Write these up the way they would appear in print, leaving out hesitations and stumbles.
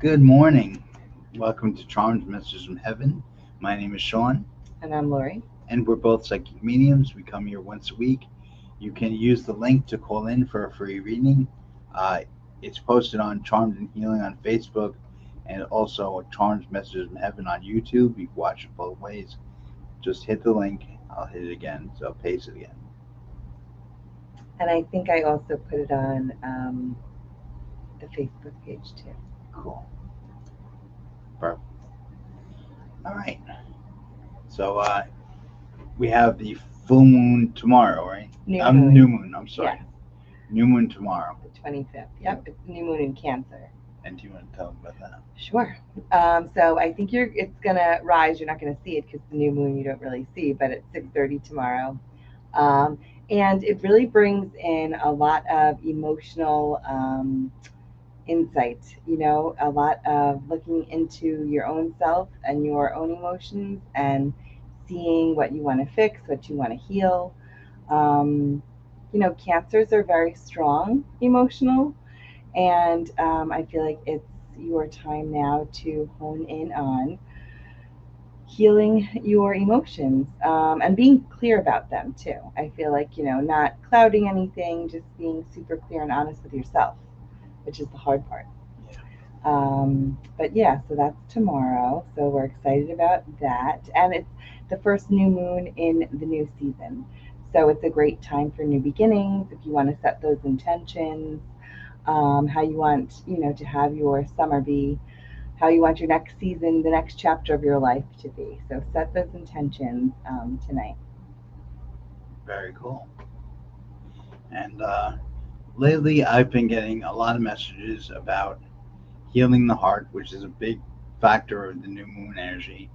Good morning. Welcome to Charmed Messages from Heaven. My name is Shaun, And I'm Lori. and we're both psychic mediums. We come here once a week. You can use the link to call in for a free reading. Uh, it's posted on Charmed and Healing on Facebook and also Charmed Messages from Heaven on YouTube. You can watch it both ways. Just hit the link. I'll hit it again, so paste it again. And I think I also put it on the Facebook page too. Cool. Perfect. All right. So we have the full moon tomorrow, right? New moon. I'm sorry. Yeah, New moon tomorrow. the 25th. Yep, it's the new moon in Cancer. And do you want to tell them about that? Sure. So I think it's gonna rise. You're not gonna see it because the new moon you don't really see, but it's 6:30 tomorrow. Um, and it really brings in a lot of emotional insight, a lot of looking into your own self and your own emotions and seeing what you want to fix, what you want to heal. Cancers are very strong emotional, and I feel like it's your time now to hone in on healing your emotions and being clear about them too. I feel like, not clouding anything, just being super clear and honest with yourself, which is the hard part. Yeah. But yeah, so that's tomorrow. So we're excited about that. And it's the first new moon in the new season. So it's a great time for new beginnings if you want to set those intentions, how you want, to have your summer be, how you want your next season, the next chapter of your life to be. So set those intentions tonight. Very cool. And lately, I've been getting a lot of messages about healing the heart, which is a big factor of the new moon energy.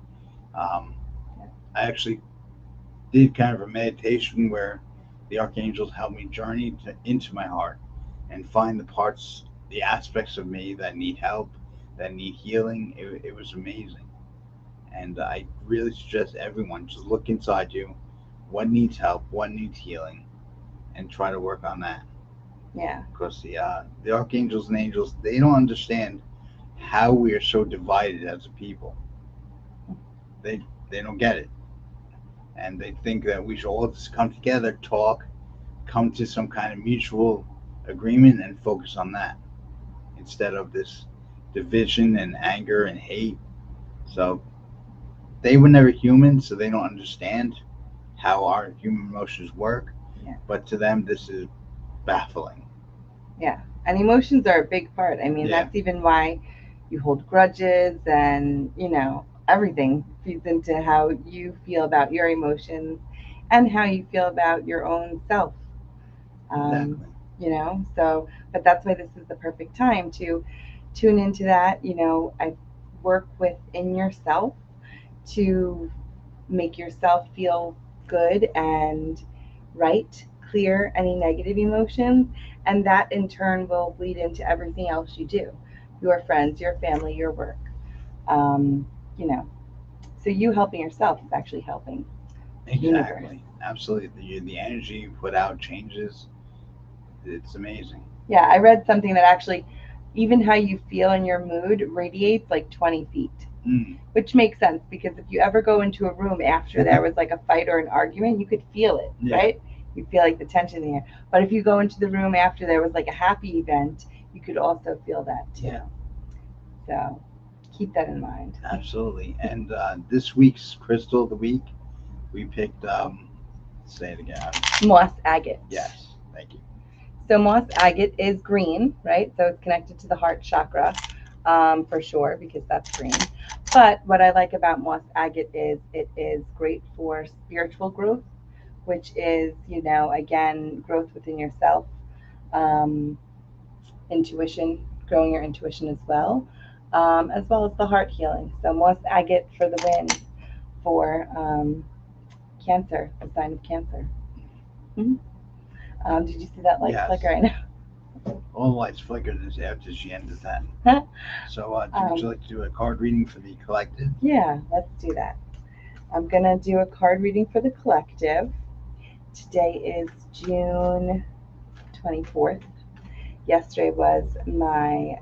Um, I actually did kind of a meditation where the archangels helped me journey into my heart and find the parts, the aspects of me that need help, that need healing. It was amazing. And I really suggest everyone just look inside you, what needs help, what needs healing, and try to work on that. Yeah. Because the archangels and angels, they don't understand how we are so divided as a people. They they don't get it, and they think that we should all just come together, talk, come to some kind of mutual agreement, and focus on that instead of this division and anger and hate. So they were never human, so they don't understand how our human emotions work. Yeah. But to them, this is baffling. Yeah. And emotions are a big part. I mean, Yeah, that's even why you hold grudges and, everything feeds into how you feel about your emotions and how you feel about your own self. Um, exactly. but that's why this is the perfect time to tune into that. I work within yourself to make yourself feel good and right, clear any negative emotions, and that in turn will bleed into everything else you do, your friends, your family, your work. Um, you know, so you helping yourself is actually helping the universe. Exactly. Absolutely. The energy you put out changes. It's amazing. Yeah, I read something that actually even how you feel in your mood radiates like 20 feet, Mm. which makes sense because if you ever go into a room after there was like a fight or an argument, you could feel it, Yeah. right? You feel like the tension in the air. But if you go into the room after there was like a happy event, you could also feel that too. Yeah. So keep that in mind. Absolutely. And this week's crystal of the week, we picked. Say it again. Moss agate. Yes. Thank you. So moss agate is green, right? So it's connected to the heart chakra for sure because that's green. But what I like about moss agate is it is great for spiritual growth, which is, again, growth within yourself, um, intuition, growing your intuition as well as the heart healing. So moss agate for the win for Cancer, the sign of Cancer. Mm-hmm. Did you see that light Yes. flicker right now? All the lights flickered as after she ended that. So, would you like to do a card reading for the collective? Yeah, let's do that. I'm going to do a card reading for the collective. Today is June 24th. Yesterday was my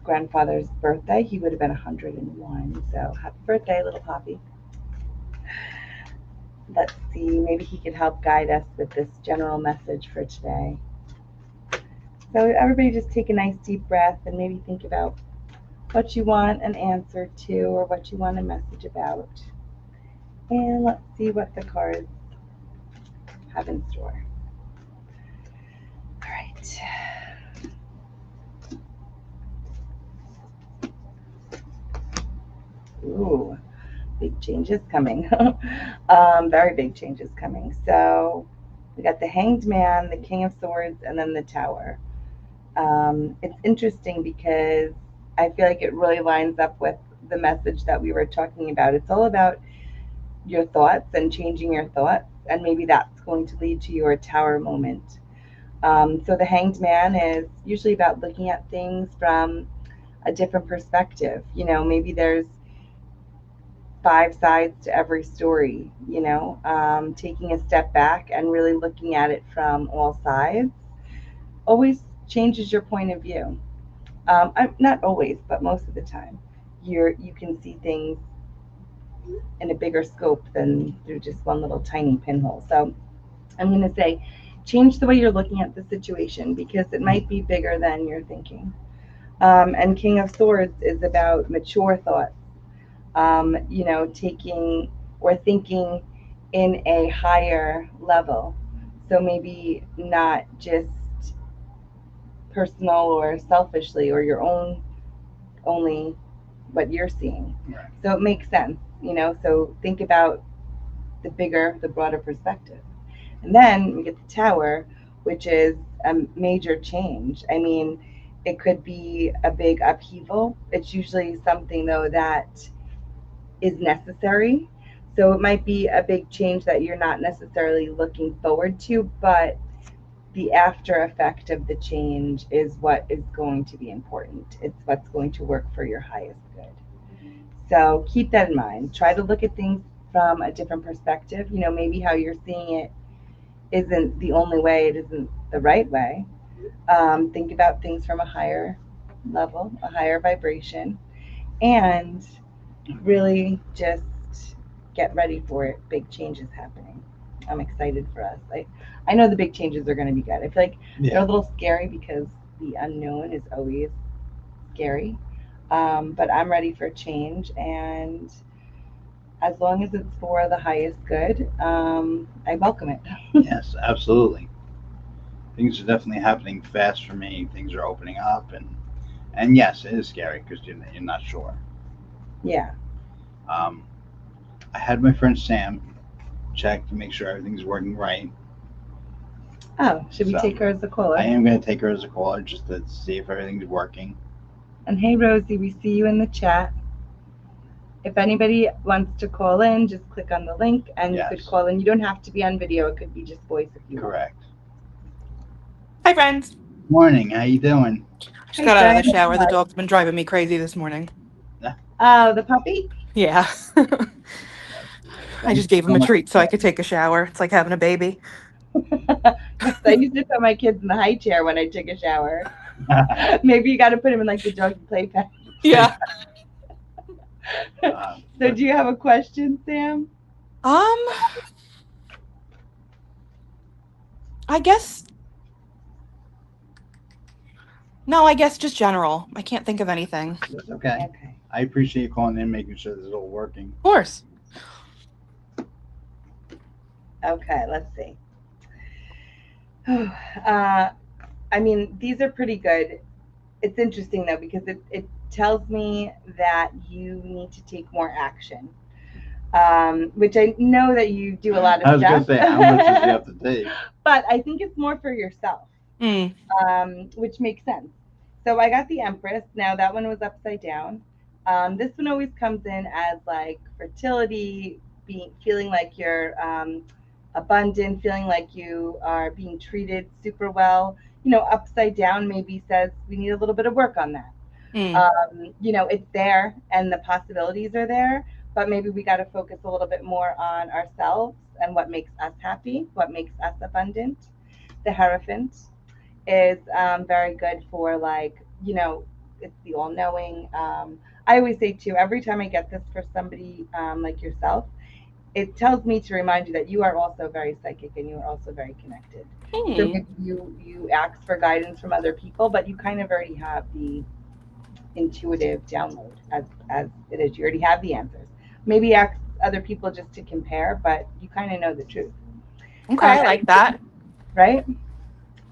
grandfather's birthday. He would have been 101. So happy birthday, little Poppy. Let's see, maybe he could help guide us with this general message for today. So, everybody just take a nice deep breath and maybe think about what you want an answer to or what you want a message about. And let's see what the cards have in store. All right. Ooh, big changes coming. Very big changes coming. So, we got the Hanged Man, the King of Swords, and then the Tower. It's interesting because I feel like it really lines up with the message that we were talking about. It's all about your thoughts and changing your thoughts, and maybe that's going to lead to your tower moment. So, the Hanged Man is usually about looking at things from a different perspective. Maybe there's five sides to every story, taking a step back and really looking at it from all sides always changes your point of view. I'm not always, but most of the time, you can see things in a bigger scope than through just one little tiny pinhole. So I'm going to say, change the way you're looking at the situation because it might be bigger than you're thinking. And King of Swords is about mature thoughts, taking or thinking in a higher level. So maybe not just personal or selfishly or your own only what you're seeing. Right. So it makes sense. So think about the bigger, the broader perspective. And then we get the tower, which is a major change. I mean, it could be a big upheaval. It's usually something, though, that is necessary. So it might be a big change that you're not necessarily looking forward to, but the after effect of the change is what is going to be important. It's what's going to work for your highest good. So keep that in mind. Try to look at things from a different perspective. Maybe how you're seeing it isn't the only way, it isn't the right way. Think about things from a higher level, a higher vibration, and really just get ready for it. Big changes happening. I'm excited for us. I know the big changes are going to be good. I feel like they're Yeah. a little scary because the unknown is always scary. But I'm ready for change, and as long as it's for the highest good, I welcome it. Yes, absolutely. Things are definitely happening fast for me. Things are opening up, and yes, it is scary because you're not sure. Yeah. Um, I had my friend Sam check to make sure everything's working right. Oh, should we So take her as a I caller? am going to take her as a caller just to see if everything's working. And hey, Rosie, we see you in the chat. If anybody wants to call in, just click on the link and you could Yes, call in. You don't have to be on video, it could be just voice if you want. correct. Hi, friends. Morning. How you doing? I just Hey, got out of the friend. shower. The dog's been driving me crazy this morning. Oh, the puppy? Yeah. Yes. I Thank just you gave so him a much treat so for I could take a shower. It's like having a baby. Yes, I used to put my kids in the high chair when I took a shower. that. Maybe you got to put them in like the doggy playpen. Yeah. So, But do you have a question, Sam? Um, I guess, no, I guess just general. I can't think of anything. Of that's okay. Okay. I appreciate you calling in, making sure this is all working. course. Okay, let's see. uh, I mean, these are pretty good. It's interesting though because it tells me that you need to take more action, which I know that you do a lot I of was going stuff, to say, how much does he have to take? but I think it's more for yourself, Mm, which makes sense. So I got the Empress. Now that one was upside down. This one always comes in as like fertility, being feeling like you're abundant, feeling like you are being treated super well. Upside down maybe says we need a little bit of work on that. mm, It's there and the possibilities are there, but maybe we got to focus a little bit more on ourselves and what makes us happy, what makes us abundant. The Hierophant is very good for like, it's the all knowing. I always say too, every time I get this for somebody like yourself, it tells me to remind you that you are also very psychic and you are also very connected. So Hmm. maybe you ask for guidance from other people, but you kind of already have the intuitive download as it is. You already have the answers. Maybe ask other people just to compare, but you kind of know the truth. Okay, I like that. Right?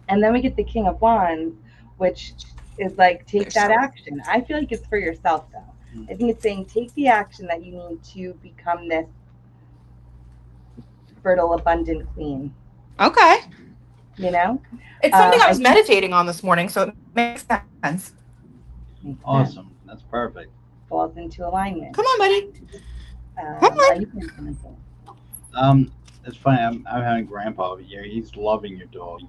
And then we get the King of Wands, which is like take There's that some. action. I feel like it's for yourself though. Mm. I think it's saying take the action that you need to become this fertile, abundant queen. Okay. You know, It's something I I was think meditating on this morning, so it makes sense. makes sense. Awesome. That's perfect. Falls into alignment. Come on, buddy. Come Are you doing anything? It's funny. I'm having Grandpa over here. He's loving your dog.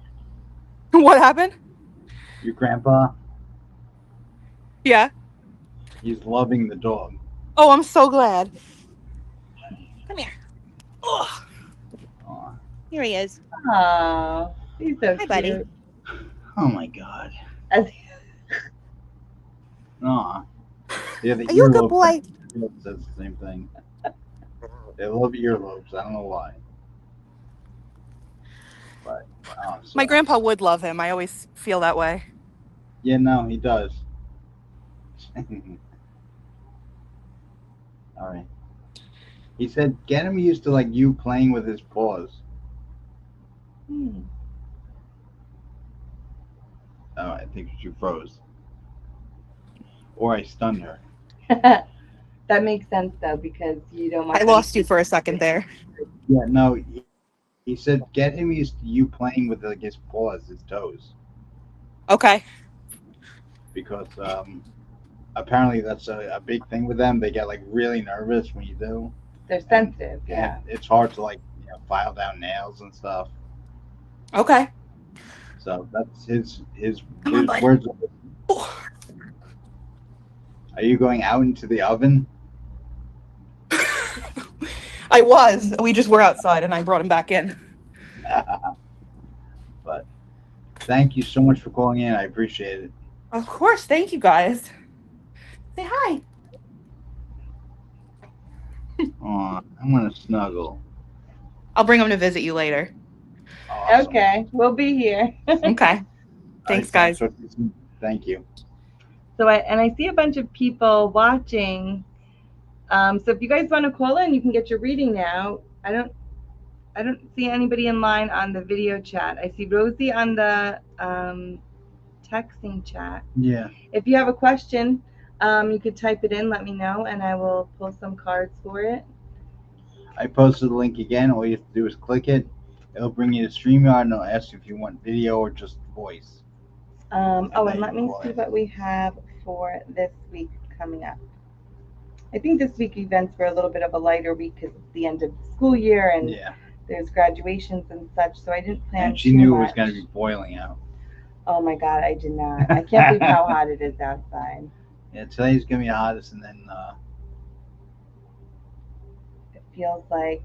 on. What happened? Your grandpa, Yeah. he's loving the dog. Oh, I'm so glad. Come here. Oh, Aw. here he is. Oh, he's so Hi, buddy. cute. Oh my God. As Aw. Yeah, the Are you a good earlobe thing. boy? Earlobe says the same thing. They love earlobes. I don't know why, but My so grandpa would love him. I always feel that way. yeah, no, he does. All right. He said, get him used to like you playing with his paws. hmm. Oh, I think she froze, or I stunned her. That makes sense though because you don't I want them lost you for a second there. Yeah, no, he said, get him used to you playing with like his paws, his toes, Okay. because apparently that's a big thing with them. They get like really nervous when you do, they're and sensitive. Yeah. it's hard to like file down nails and stuff. Okay. So that's Come on, his bud. words. Oh. Are you going out into the oven? I was. We just were outside and I brought him back in. But thank you so much for calling in. I appreciate it. Of course. Thank you guys. Say hi. Aw, I'm gonna snuggle. I'll bring him to visit you later. Awesome. Okay, we'll be here. Okay. All right, Thanks, Sam. guys. So thank you. So I see a bunch of people watching. So if you guys want to call in, you can get your reading now. I don't see anybody in line on the video chat. I see Rosie on the texting chat. Yeah, If you have a question, you could type it in. Let me know, and I will pull some cards for it. I posted the link again. All you have to do is click it. It'll bring you to StreamYard and it'll ask you if you want video or just voice, and Oh, then and you let can me call see in. what we have for this week coming up. I think this week events were a little bit of a lighter week because it's the end of the school year and Yeah, there's graduations and such. So I didn't and plan she too knew it was much. gonna be boiling out. Oh my God, I did not. I can't believe how hot it is outside. Yeah, today's gonna be the hottest, and then It feels like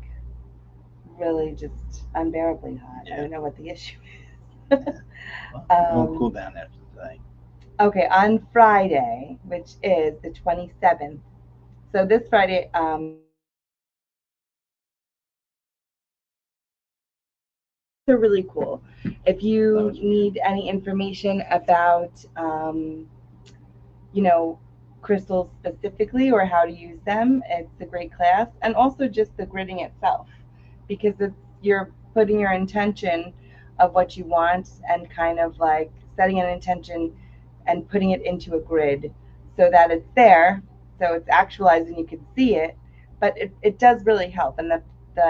really just unbearably hot. I yeah, don't know what the issue is. yeah. Well, it'll um, cool down after today. okay, on Friday, which is the 27th. So this Friday, are really cool. If That you was weird. need any information about, you know, crystals specifically or how to use them, it's a great class. And also just the gridding itself, because it's you're putting your intention of what you want and kind of like setting an intention and putting it into a grid so that it's there, so it's actualized and you can see it. But it does really help, and the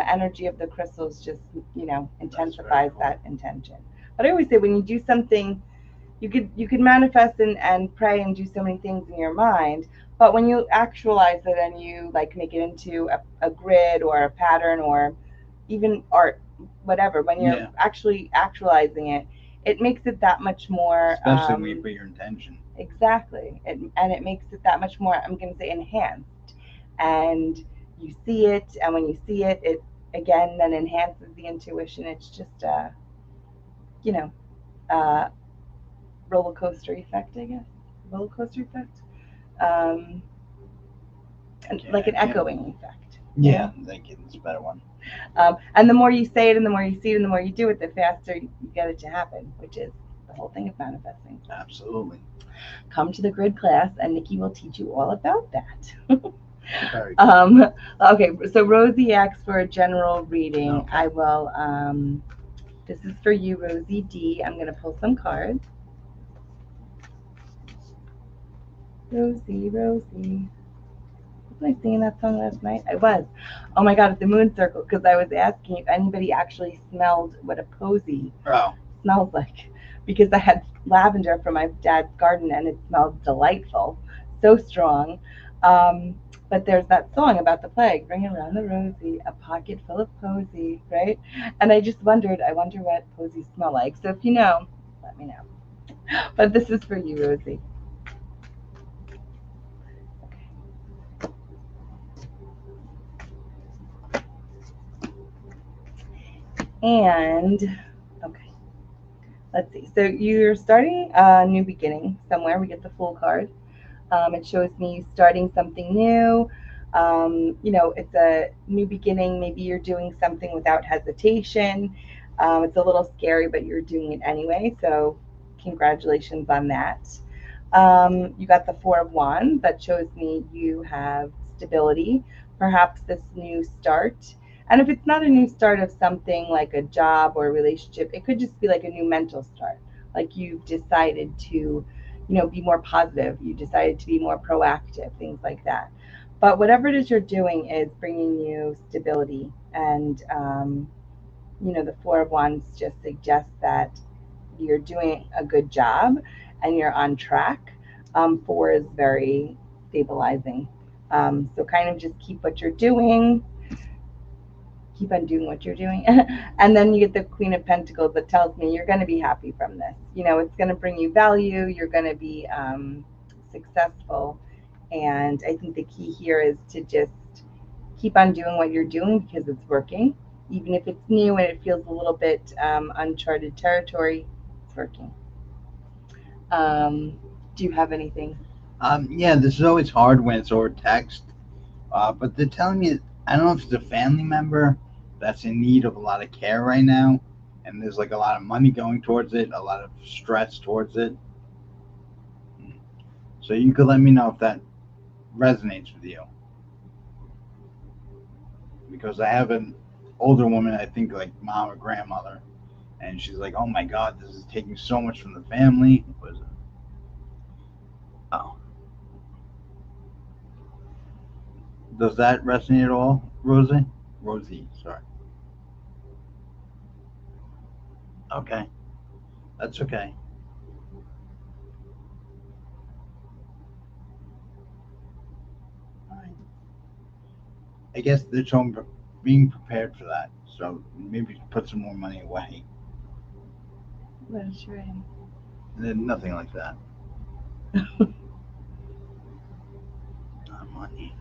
energy of the crystals just That's very intensifies cool. that intention. But I always say when you do something, you could manifest and pray and do so many things in your mind, but when you actualize it and you like make it into a grid or a pattern or even art, whatever, when you're Yeah, actually actualizing it, it makes it that much more especially when you put your intention. exactly, and it makes it that much more, I'm going to say, enhanced. And you see it, and when you see it, it again then enhances the intuition. It's just you know uh roller coaster effect, I guess. roller coaster effect, um, and Okay, like I an can't. echoing effect. Yeah, thank you. That's a better one. And the more you say it, and the more you see it, and the more you do it, the faster you get it to happen, which is the whole thing of manifesting. Absolutely. Come to the grid class, and Nikki will teach you all about that. Very cool. um, okay, so Rosie asked for a general reading. Okay. I will. This is for you, Rosie D. I'm going to pull some cards. Rosie, Rosie. Was I singing that song last night? I was. Oh my God, at the moon circle, because I was asking if anybody actually smelled what a posy Oh, smells like. Because I had lavender from my dad's garden and it smelled delightful, so strong. Um, but there's that song about the plague, bring around the rosy, a pocket full of posy, right? And I just wondered, I wonder what posies smell like. So if you know, let me know. But this is for you, Rosie. And okay, let's see. So you're starting a new beginning somewhere. We get the Fool card. It shows me starting something new. It's a new beginning. Maybe you're doing something without hesitation. It's a little scary, but you're doing it anyway. So, congratulations on that. You got the Four of Wands. That shows me you have stability, perhaps this new start. And if it's not a new start of something like a job or a relationship, it could just be like a new mental start. Like you've decided to be more positive. You decided to be more proactive, things like that. But whatever it is you're doing is bringing you stability. And, the Four of Wands just suggests that you're doing a good job and you're on track. Four is very stabilizing. So kind of just keep what you're doing, keep on doing what you're doing. And then you get the Queen of Pentacles that tells me you're going to be happy from this. It's going to bring you value. You're going to be successful. And I think the key here is to just keep on doing what you're doing because it's working. Even if it's new and it feels a little bit uncharted territory, it's working. Do you have anything? yeah. This is always hard when it's over text. But they're telling me, I don't know if it's a family member that's in need of a lot of care right now, and there's like a lot of money going towards it, a lot of stress towards it. So you could let me know if that resonates with you, because I have an older woman, I think like mom or grandmother, and she's like, "Oh my God, this is taking so much from the family." Was it? Oh, does that resonate at all, Rosie? Rosie, sorry. Okay, that's okay. All right. I guess they're showing being prepared for that. So maybe put some more money away. What is your name? Nothing like that. Not money.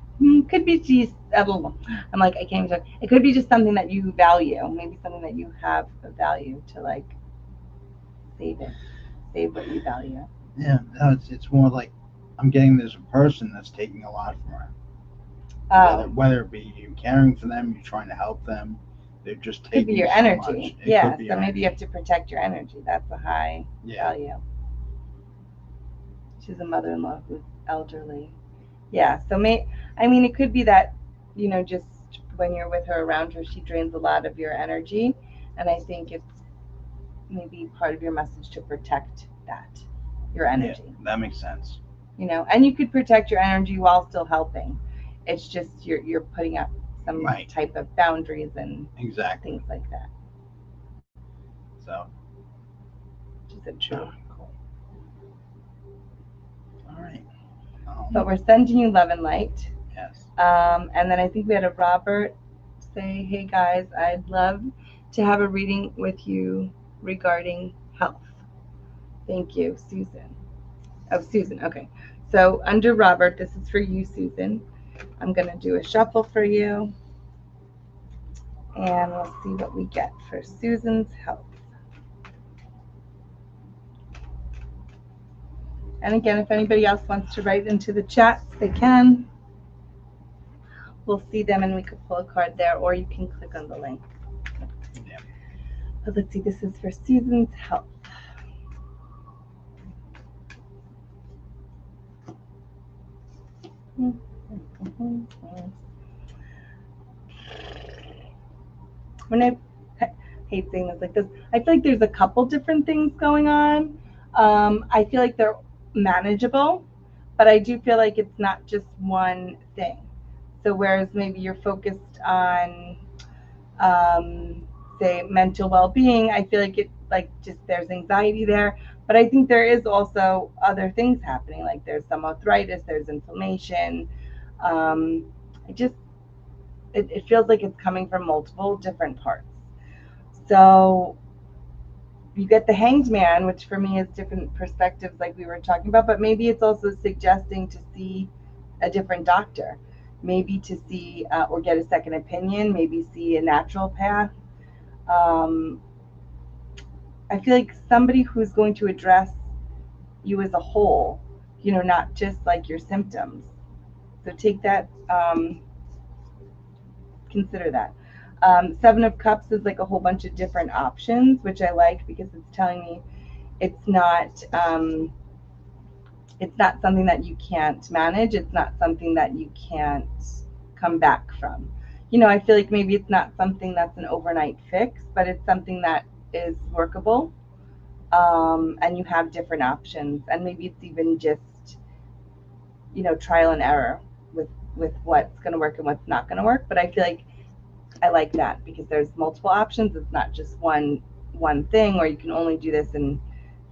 Could be just, I don't know. I'm like, I can't even talk. It could be just something that you value, maybe something that you have a value to like save it, save what you value. Yeah, no, it's more like I'm getting this person that's taking a lot from her. Whether Oh, whether it be you caring for them, you trying to help them, they're just could be taking your so much. energy. It could Yeah, be so your maybe you have energy. to protect your energy. That's a high Yeah, value. She's a mother-in-law who's elderly. Yeah, so I mean, it could be that, just when you're with her, around her, she drains a lot of your energy. And I think it's maybe part of your message to protect that, your yeah, energy, that makes sense. and you could protect your energy while still helping. It's just you're putting up some Right, type of boundaries and exactly. things like that. So, Which isn't true. cool. All right. But we're sending you love and light. Yes. And then I think we had a Robert say, "Hey guys, I'd love to have a reading with you regarding health. Thank you, Susan." Oh, Susan. Okay. So under Robert, this is for you, Susan. I'm going to do a shuffle for you, and we'll see what we get for Susan's health. And again, if anybody else wants to write into the chats, they can. We'll see them and we could pull a card there, or you can click on the link. Yeah. But let's see, this is for Susan's health. When I hate saying this like this, I feel like there's a couple different things going on. I feel like they're manageable, but I do feel like it's not just one thing. So whereas maybe you're focused on, say, mental well-being, I feel like it like just there's anxiety there, but I think there is also other things happening. Like there's some arthritis, there's inflammation. Um, I just it feels like it's coming from multiple different parts. So you get the hanged man, which for me is different perspectives, like we were talking about, but maybe it's also suggesting to see a different doctor, maybe to see or get a second opinion, maybe see a natural path. Um, I feel like somebody who's going to address you as a whole, not just like your symptoms. So take that, consider that. Seven of Cups is like a whole bunch of different options, which I like because it's telling me it's not it's not something that you can't manage. It's not something that you can't come back from. I feel like maybe it's not something that's an overnight fix, but it's something that is workable. And you have different options, and maybe it's even just trial and error with what's going to work and what's not going to work. But I feel like I like that because there's multiple options. It's not just one thing, or you can only do this and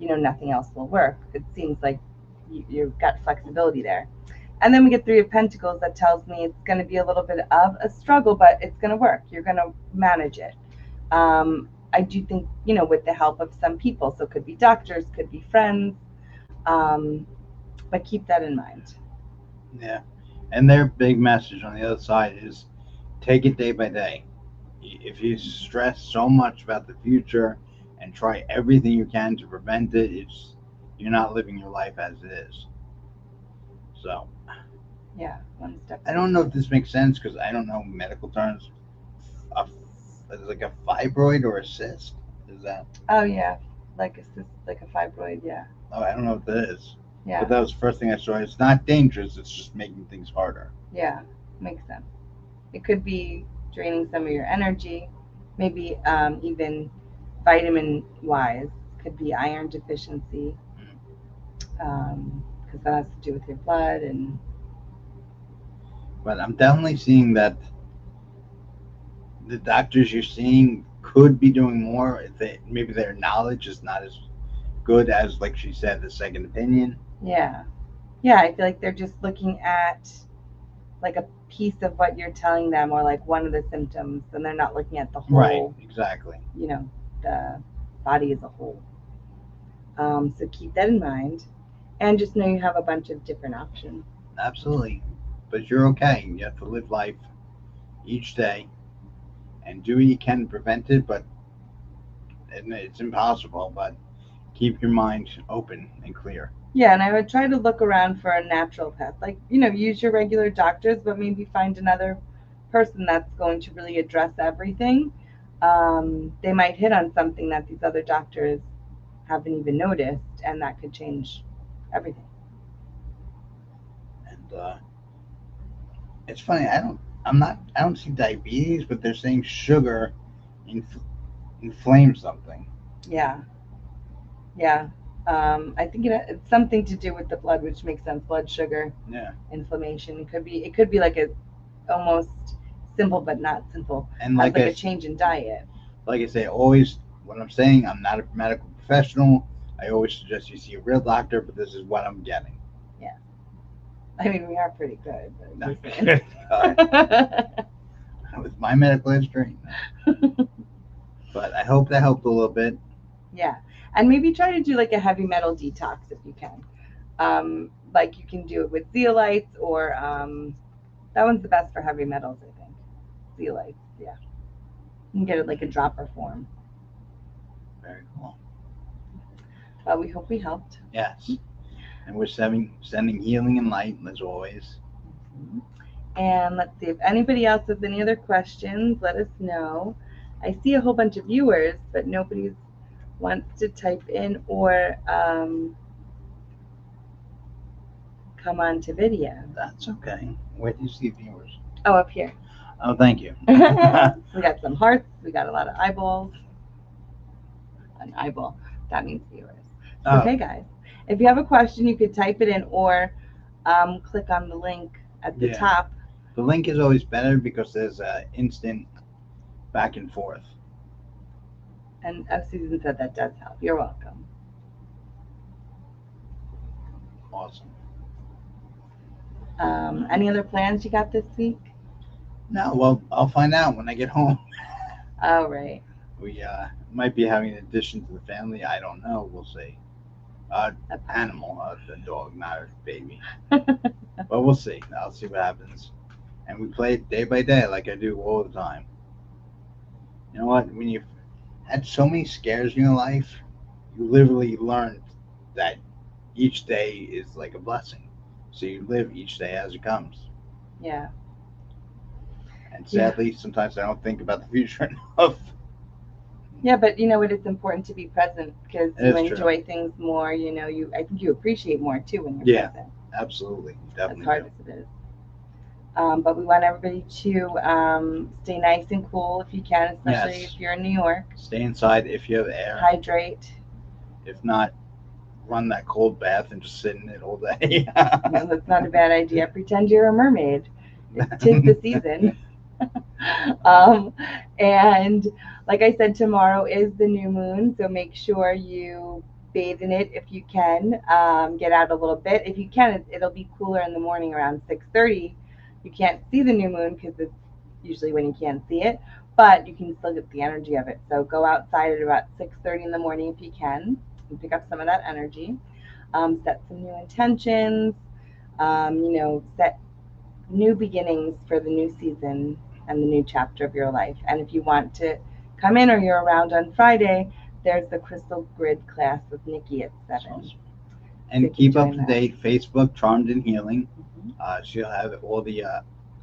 nothing else will work. It seems like you've got flexibility there. And then we get Three of Pentacles that tells me it's going to be a little bit of a struggle, but it's going to work. You're going to manage it. I do think, with the help of some people, so it could be doctors, could be friends, but keep that in mind. Yeah. And their big message on the other side is take it day by day. If you stress so much about the future and try everything you can to prevent it, you're not living your life as it is. So Yeah, one step I at a don't know if time. this makes sense because I don't know medical terms. A, it's like a fibroid or a cyst. Is that? Oh yeah, like a fibroid. Yeah, Oh, I don't know what that is. But yeah, that was the first thing I saw. It's not dangerous. It's just making things harder. yeah. Makes sense. It could be draining some of your energy, maybe even vitamin wise. Could be iron deficiency, Mm. because that has to do with your blood and But I'm definitely seeing that the doctors you're seeing could be doing more. If maybe their knowledge is not as good as, like she said, the second opinion. yeah, yeah. I feel like they're just looking at like a piece of what you're telling them, or like one of the symptoms, and they're not looking at the Right, whole, exactly. the body as a whole. So keep that in mind, and just know you have a bunch of different options. Absolutely. But you're okay. You have to live life each day and do what you can to prevent it, but it's impossible. But keep your mind open and clear. Yeah, and I would try to look around for a natural path. Like, use your regular doctors, but maybe find another person that's going to really address everything. They might hit on something that these other doctors haven't even noticed, and that could change everything. And it's funny. I don't see diabetes, but they're saying sugar inf- inflames something. Yeah, yeah. I think it's something to do with the blood, which makes sense. Blood sugar, Yeah. inflammation. It could be like a almost simple but not simple, And as like a change in diet. like I say, always when I'm saying I'm not a medical professional, I always suggest you see a real doctor. But this is what I'm getting. Yeah. I mean, we are pretty good, but I'm No, just saying. with my medical history, no. But I hope that helped a little bit. Yeah. And maybe try to do like a heavy metal detox if you can. Like you can do it with zeolites, or that one's the best for heavy metals, I think. Zeolites, yeah. You can get it like a dropper form. Very cool. But we hope we helped. Yes. And we're sending healing and light as always. And let's see if anybody else has any other questions. Let us know. I see a whole bunch of viewers, but nobody wants to type in or come on to video. That's okay. Where do you see viewers? Oh, up here. Oh, thank you. We got some hearts. We got a lot of eyeballs. An eyeball. That means viewers. So, Oh, okay, guys. If you have a question, you could type it in or click on the link at the Yeah. top. The link is always better because there's instant back and forth. And Susan said that does help. You're welcome. Awesome. Any other plans you got this week? No, well, I'll find out when I get home. Oh, right. We might be having an addition to the family. I don't know. We'll see. Animal, the dog, not a baby. But we'll see. I'll see what happens. And we play it day by day like I do all the time. You know what? When you've had so many scares in your life, you literally learn that each day is like a blessing. So you live each day as it comes. Yeah. And Yeah. sadly, sometimes I don't think about the future enough. Yeah, but you know what? It's important to be present because you It's true. enjoy things more. You know, I think you appreciate more too when you're Yeah. present. Absolutely. As Definitely hard do. as it is. But we want everybody to stay nice and cool if you can, especially Yes. if you're in New York. Stay inside if you have air. Hydrate. If not, run that cold bath and just sit in it all day. No, that's not a bad idea. Pretend you're a mermaid. Tis the season. um, and like I said, tomorrow is the new moon, so make sure you bathe in it if you can. Get out a little bit. If you can, it'll be cooler in the morning around 6:30. You can't see the new moon because it's usually when you can't see it, but you can still get the energy of it. So go outside at about 6:30 in the morning if you can and pick up some of that energy. Set some new intentions. Set new beginnings for the new season and the new chapter of your life. And if you want to come in or you're around on Friday, there's the crystal grid class with Nikki at 7. Awesome. So And you can keep up join to that. date Facebook, Charmed and Healing. Mhm. She'll have all the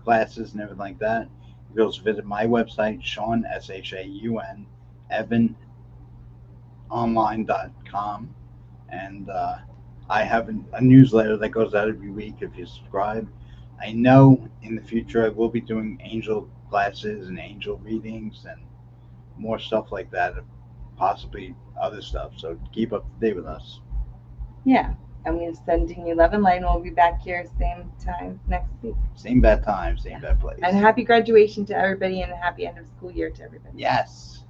classes and everything like that. You can also visit my website, Shaun, Shaun, evanonline.com. And I have a newsletter that goes out every week if you subscribe. I know in the future I will be doing angel classes and angel readings and more stuff like that, possibly other stuff. So keep up to date with us. Yeah. And we're sending you love and light, and we'll be back here same time next week. Same bad time, same bad place. And happy graduation to everybody and a happy end of school year to everybody. Yes.